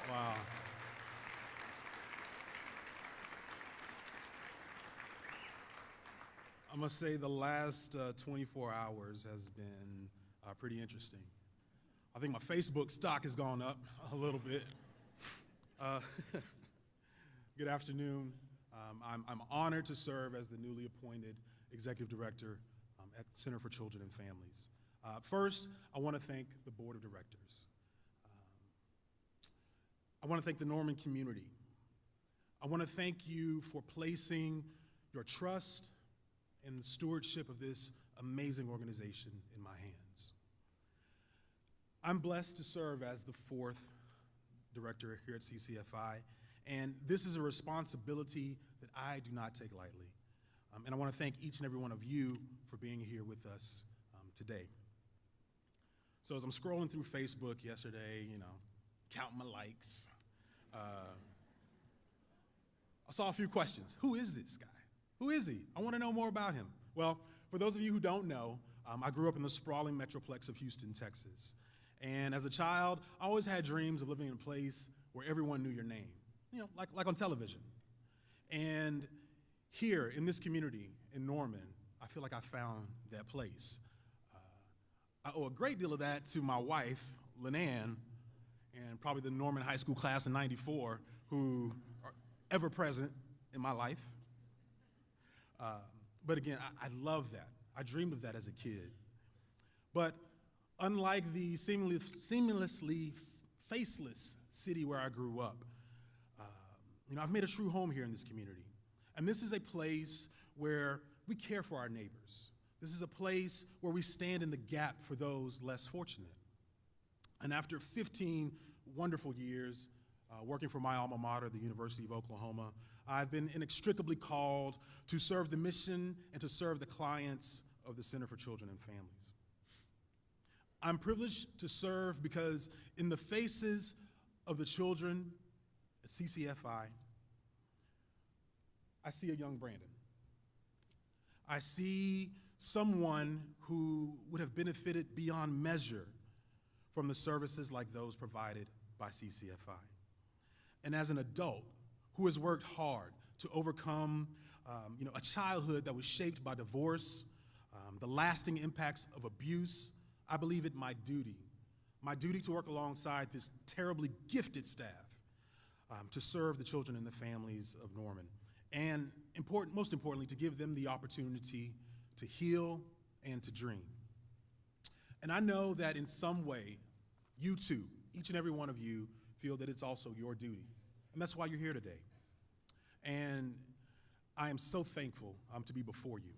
Wow. I must say the last 24 hours has been pretty interesting. I think my Facebook stock has gone up a little bit. Uh, Good afternoon. I'm honored to serve as the newly appointed Executive Director at the Center for Children and Families. First, I want to thank the Board of Directors. I want to thank the Norman community. I want to thank you for placing your trust and the stewardship of this amazing organization in my hands. I'm blessed to serve as the fourth director here at CCFI, and this is a responsibility that I do not take lightly. And I want to thank each and every one of you for being here with us today. So as I'm scrolling through Facebook yesterday, counting my likes, I saw a few questions. Who is this guy? Who is he? I want to know more about him. Well, for those of you who don't know, I grew up in the sprawling metroplex of Houston, Texas. And as a child, I always had dreams of living in a place where everyone knew your name, like on television. And here in this community in Norman, I feel like I found that place. I owe a great deal of that to my wife, Lynanne, and probably the Norman High School class in '94, who are ever present in my life. But again, I love that. I dreamed of that as a kid. But unlike the seamlessly faceless city where I grew up, I've made a true home here in this community. And this is a place where we care for our neighbors. This is a place where we stand in the gap for those less fortunate. And after 15 wonderful years working for my alma mater, the University of Oklahoma, I've been inextricably called to serve the mission and to serve the clients of the Center for Children and Families. I'm privileged to serve because in the faces of the children at CCFI, I see a young Brandon. I see someone who would have benefited beyond measure from the services like those provided by CCFI. And as an adult who has worked hard to overcome a childhood that was shaped by divorce, the lasting impacts of abuse, I believe it my duty to work alongside this terribly gifted staff to serve the children and the families of Norman. And most importantly, to give them the opportunity to heal and to dream. And I know that in some way, you too, each and every one of you, feel that it's also your duty. And that's why you're here today. And I am so thankful to be before you.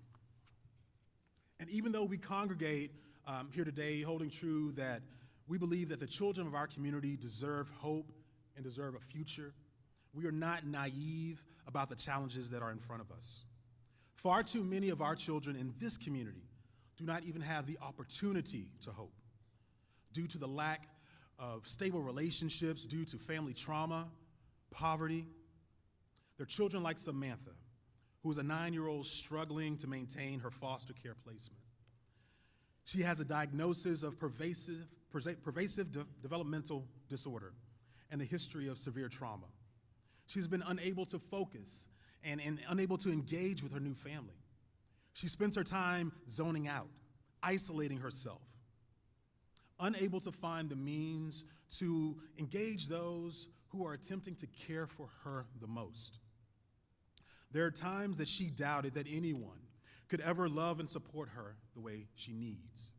And even though we congregate here today holding true that we believe that the children of our community deserve hope and deserve a future, we are not naive about the challenges that are in front of us. Far too many of our children in this community do not even have the opportunity to hope due to the lack of stable relationships, due to family trauma, poverty. They're children like Samantha, who is a 9-year-old struggling to maintain her foster care placement. She has a diagnosis of pervasive developmental disorder and a history of severe trauma. She's been unable to focus and unable to engage with her new family. She spends her time zoning out, isolating herself, unable to find the means to engage those who are attempting to care for her the most. There are times that she doubted that anyone could ever love and support her the way she needs.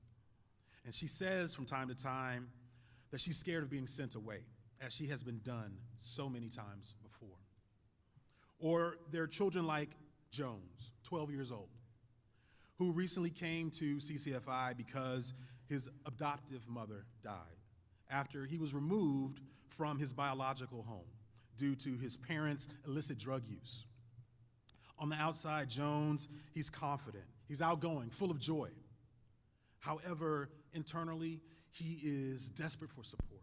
And she says from time to time that she's scared of being sent away, as she has been done so many times before. Or there are children like Jones, 12 years old, who recently came to CCFI because his adoptive mother died after he was removed from his biological home due to his parents' illicit drug use. On the outside, Jones, he's confident, he's outgoing, full of joy. However, internally, he is desperate for support.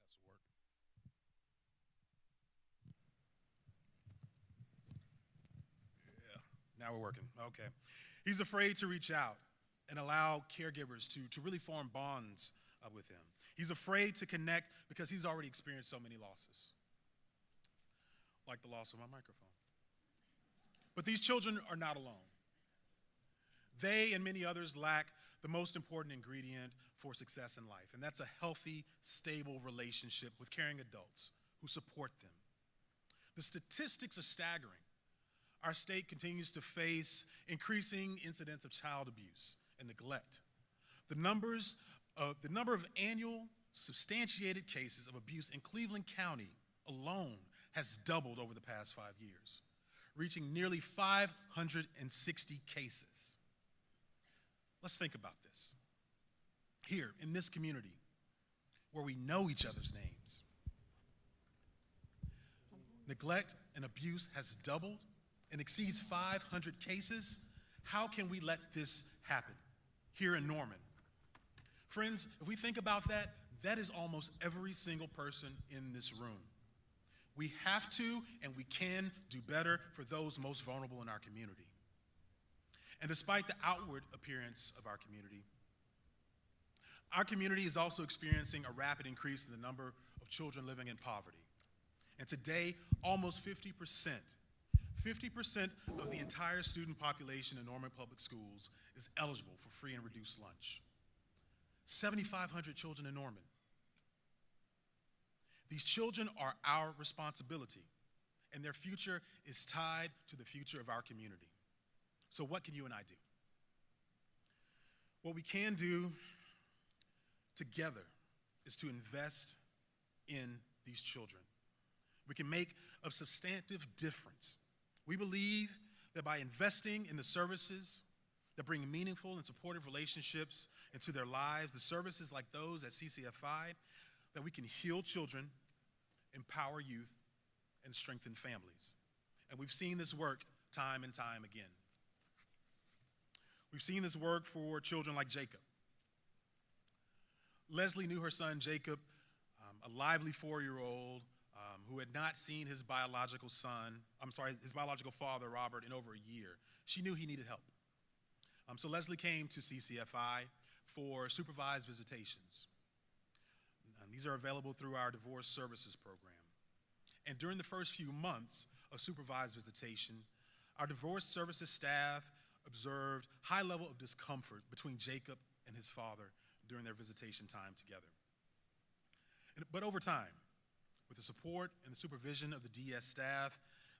That's work. Now we're working. Okay. He's afraid to reach out and allow caregivers to really form bonds with him. He's afraid to connect because he's already experienced so many losses, like the loss of my microphone. But these children are not alone. They and many others lack the most important ingredient for success in life, and that's a healthy, stable relationship with caring adults who support them. The statistics are staggering. Our state continues to face increasing incidents of child abuse and neglect. The number of annual substantiated cases of abuse in Cleveland County alone has doubled over the past 5 years, reaching nearly 560 cases. Let's think about this. Here in this community, where we know each other's names, neglect and abuse has doubled and exceeds 500 cases. How can we let this happen here in Norman? Friends, if we think about that, that is almost every single person in this room. We have to and we can do better for those most vulnerable in our community. And despite the outward appearance of our community is also experiencing a rapid increase in the number of children living in poverty. And today, almost 50% of the entire student population in Norman Public Schools is eligible for free and reduced lunch. 7,500 children in Norman. These children are our responsibility, and their future is tied to the future of our community. So what can you and I do? What we can do together is to invest in these children. We can make a substantive difference. We believe that by investing in the services that bring meaningful and supportive relationships into their lives, the services like those at CCFI, that we can heal children, empower youth, and strengthen families. And we've seen this work time and time again. We've seen this work for children like Jacob. Leslie knew her son Jacob, a lively 4-year-old who had not seen his biological father, Robert, in over a year. She knew he needed help. So Leslie came to CCFI for supervised visitations. These are available through our divorce services program. And during the first few months of supervised visitation, our divorce services staff observed high level of discomfort between Jacob and his father during their visitation time together. But over time, with the support and the supervision of the DS staff,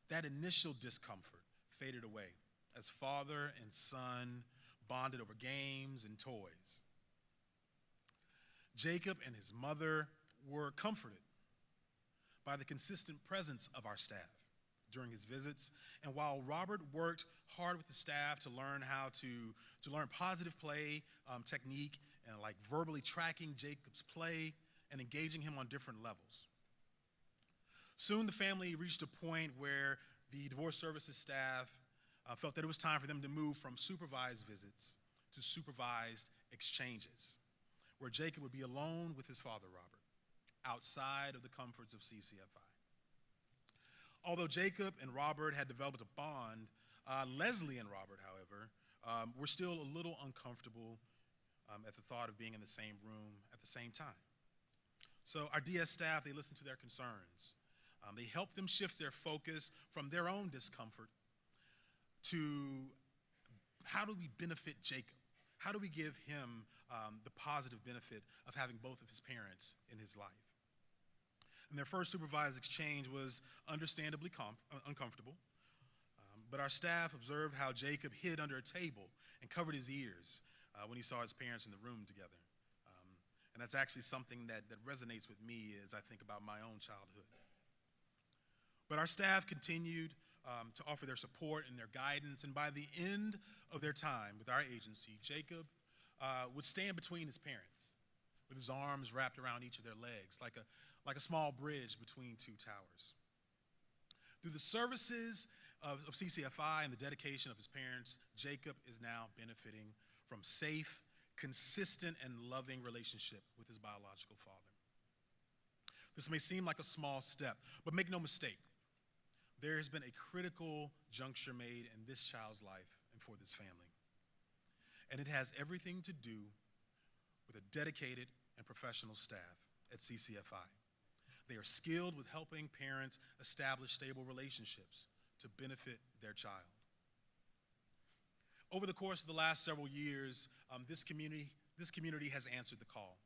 that initial discomfort faded away as father and son bonded over games and toys. Jacob and his mother were comforted by the consistent presence of our staff during his visits. And while Robert worked hard with the staff to learn how to learn positive play technique and like verbally tracking Jacob's play and engaging him on different levels. Soon the family reached a point where the divorce services staff felt that it was time for them to move from supervised visits to supervised exchanges, where Jacob would be alone with his father, Robert, outside of the comforts of CCFI. Although Jacob and Robert had developed a bond, Leslie and Robert, however, were still a little uncomfortable at the thought of being in the same room at the same time. So our DS staff, they listened to their concerns. They helped them shift their focus from their own discomfort to how do we benefit Jacob? How do we give him the positive benefit of having both of his parents in his life? And their first supervised exchange was understandably uncomfortable, but our staff observed how Jacob hid under a table and covered his ears when he saw his parents in the room together. And that's actually something that resonates with me as I think about my own childhood. But our staff continued to offer their support and their guidance, and by the end of their time with our agency, Jacob would stand between his parents with his arms wrapped around each of their legs, like a small bridge between two towers. Through the services of CCFI and the dedication of his parents, Jacob is now benefiting from safe, consistent, and loving relationship with his biological father. This may seem like a small step, but make no mistake, there has been a critical juncture made in this child's life and for this family. And it has everything to do with a dedicated and professional staff at CCFI. They are skilled with helping parents establish stable relationships to benefit their child. Over the course of the last several years, this community has answered the call.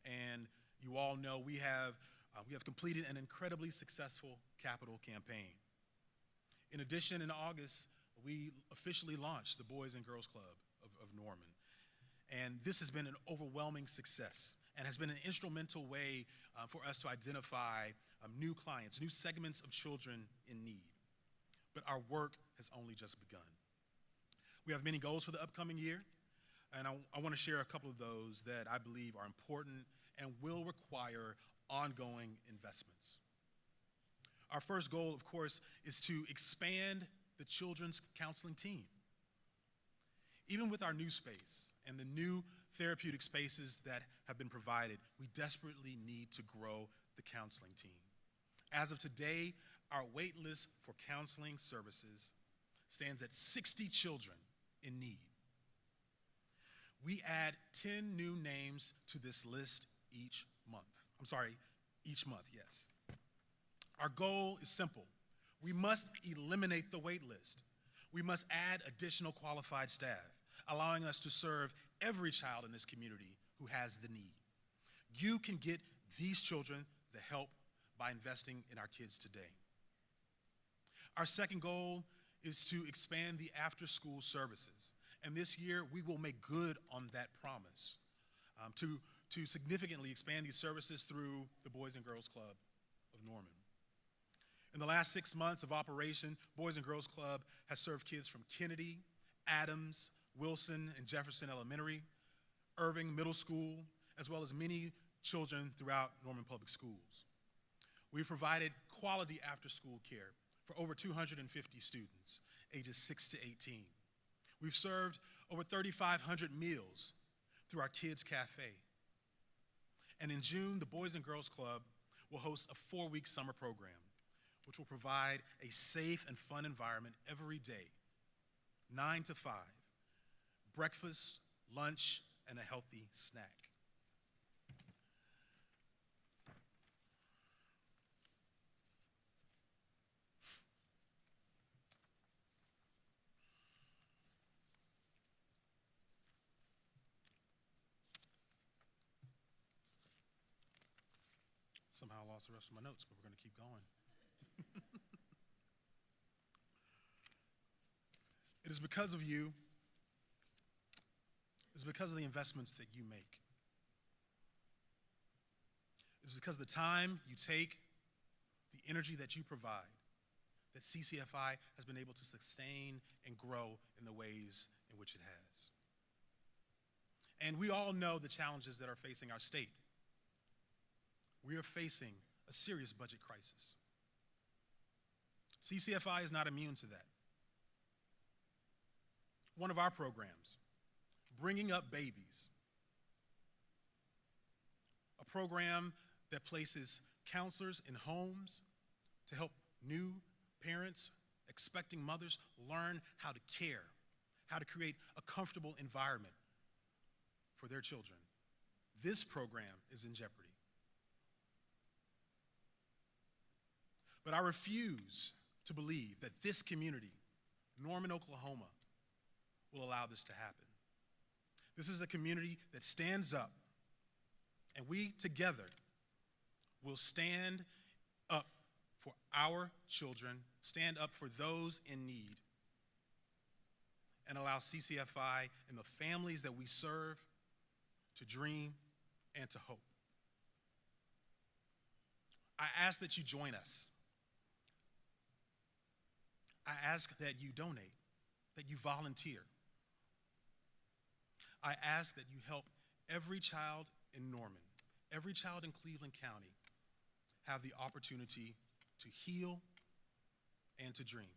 And you all know we have completed an incredibly successful capital campaign. In addition, in August, we officially launched the Boys and Girls Club of Norman. And this has been an overwhelming success and has been an instrumental way for us to identify new clients, new segments of children in need. But our work has only just begun. We have many goals for the upcoming year, and I want to share a couple of those that I believe are important and will require ongoing investments. Our first goal, of course, is to expand the children's counseling team. Even with our new space and the new therapeutic spaces that have been provided, we desperately need to grow the counseling team. As of today, our wait list for counseling services stands at 60 children in need. We add 10 new names to this list each month, yes. Our goal is simple. We must eliminate the wait list. We must add additional qualified staff, allowing us to serve every child in this community who has the need. You can get these children the help by investing in our kids today. Our second goal is to expand the after-school services. And this year, we will make good on that promise to significantly expand these services through the Boys and Girls Club of Norman. In the last 6 months of operation, Boys and Girls Club has served kids from Kennedy, Adams, Wilson, and Jefferson Elementary, Irving Middle School, as well as many children throughout Norman Public Schools. We've provided quality after-school care for over 250 students, ages 6 to 18. We've served over 3,500 meals through our Kids Cafe. And in June, the Boys and Girls Club will host a 4-week summer program, which will provide a safe and fun environment every day, 9 to 5, breakfast, lunch, and a healthy snack. Somehow I lost the rest of my notes, but we're going to keep going. It is because of you. It's because of the investments that you make. It's because of the time you take, the energy that you provide, that CCFI has been able to sustain and grow in the ways in which it has. And we all know the challenges that are facing our state. We are facing a serious budget crisis. CCFI is not immune to that. One of our programs, Bringing Up Babies, a program that places counselors in homes to help new parents, expecting mothers, learn how to care, how to create a comfortable environment for their children. This program is in jeopardy. But I refuse to believe that this community, Norman, Oklahoma, will allow this to happen. This is a community that stands up, and we together will stand up for our children, stand up for those in need, and allow CCFI and the families that we serve to dream and to hope. I ask that you join us. I ask that you donate, that you volunteer. I ask that you help every child in Norman, every child in Cleveland County have the opportunity to heal and to dream.